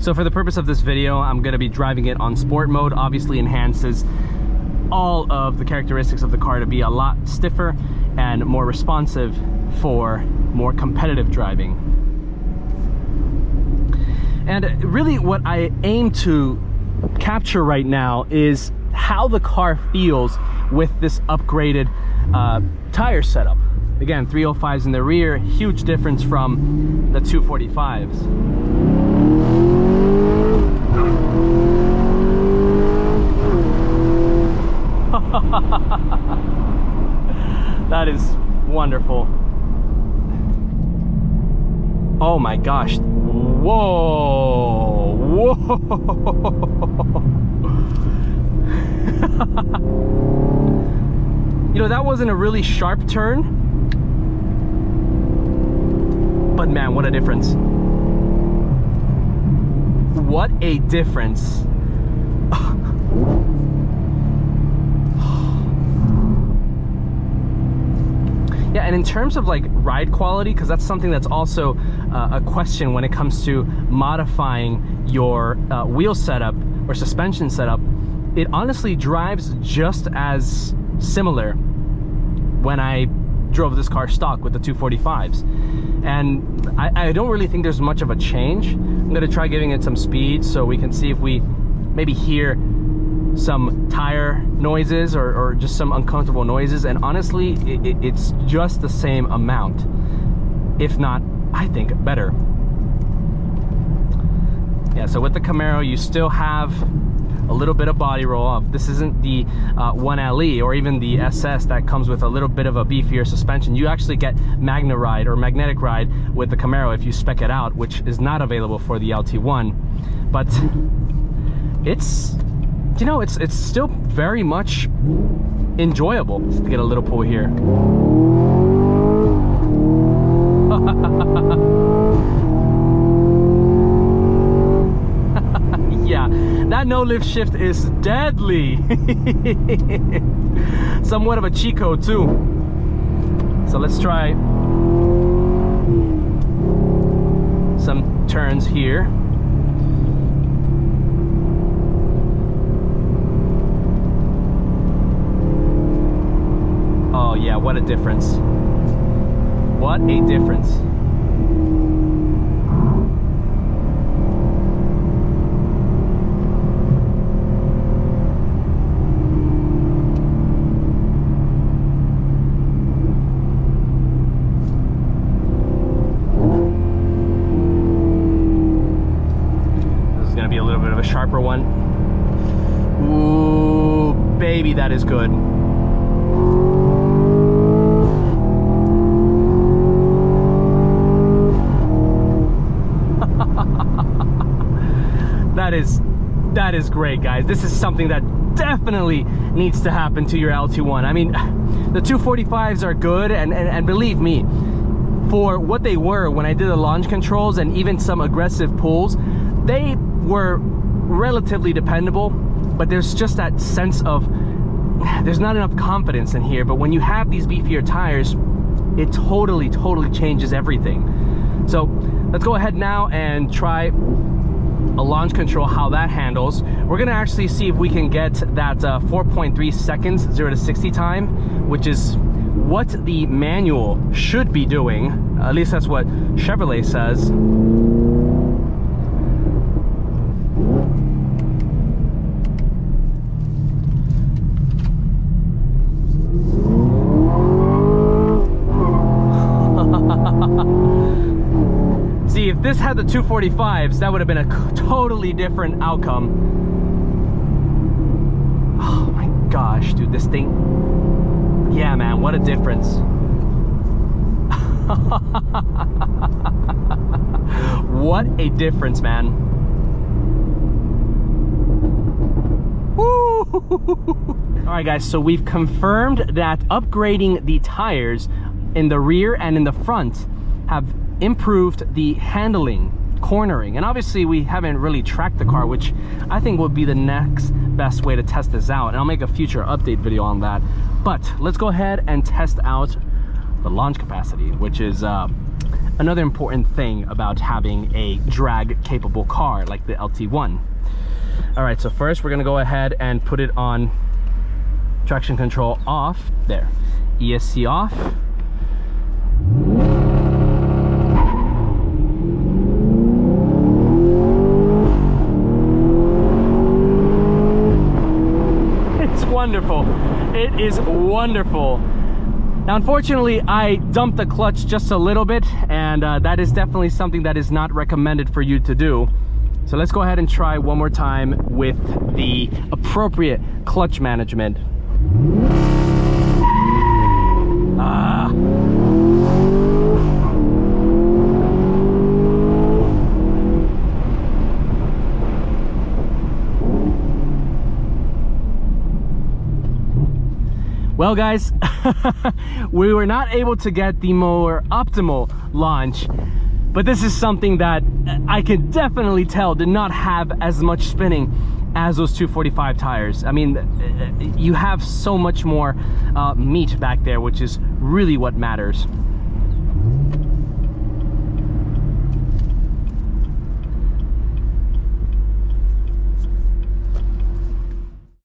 So for the purpose of this video, I'm going to be driving it on sport mode. Obviously enhances all of the characteristics of the car to be a lot stiffer and more responsive for more competitive driving. And really what I aim to capture right now is how the car feels with this upgraded tire setup. Again, 305s in the rear, huge difference from the 245s. That is wonderful. Oh my gosh. Whoa. Whoa. You know, that wasn't a really sharp turn, but man, what a difference. What a difference. Yeah, and in terms of like ride quality, because that's something that's also a question when it comes to modifying your wheel setup or suspension setup, it honestly drives just as similar when I drove this car stock with the 245s. And I don't really think there's much of a change. I'm gonna try giving it some speed so we can see if we maybe hear some tire noises or just some uncomfortable noises, and honestly it's just the same amount, if not, I think, better. Yeah, so with the Camaro you still have a little bit of body roll off. This isn't the 1LE or even the SS that comes with a little bit of a beefier suspension. You actually get Ride or magnetic ride with the Camaro if you spec it out, which is not available for the LT1. But it's, you know, it's still very much enjoyable. Just to get a little pull here. Yeah, that no lift shift is deadly. Somewhat of a cheat code too. So let's try some turns here. Oh yeah, what a difference. What a difference. This is gonna be a little bit of a sharper one. Ooh, baby, that is good. That is great, guys. This is something that definitely needs to happen to your LT1. I mean, the 245s are good, and believe me, for what they were when I did the launch controls and even some aggressive pulls, they were relatively dependable, but there's just that sense of there's not enough confidence in here. But when you have these beefier tires, it totally changes everything. So let's go ahead now and try a launch control, how that handles. We're gonna actually see if we can get that 4.3 seconds 0 to 60 time, which is what the manual should be doing. At least that's what Chevrolet says. See, if this had the 245s, that would have been a totally different outcome. Oh my gosh, dude, this thing. Yeah, man, what a difference. What a difference, man. Woo! All right, guys, so we've confirmed that upgrading the tires in the rear and in the front have improved the handling, cornering, and obviously we haven't really tracked the car, which I think would be the next best way to test this out, and I'll make a future update video on that. But let's go ahead and test out the launch capacity, which is another important thing about having a drag capable car like the LT1. All right, so first we're gonna go ahead and put it on traction control off. There, ESC off. It's wonderful. It is wonderful. Now, unfortunately, I dumped the clutch just a little bit, and that is definitely something that is not recommended for you to do. So let's go ahead and try one more time with the appropriate clutch management. Well, guys, we were not able to get the more optimal launch, but this is something that I can definitely tell did not have as much spinning as those 245 tires. I mean, you have so much more meat back there, which is really what matters.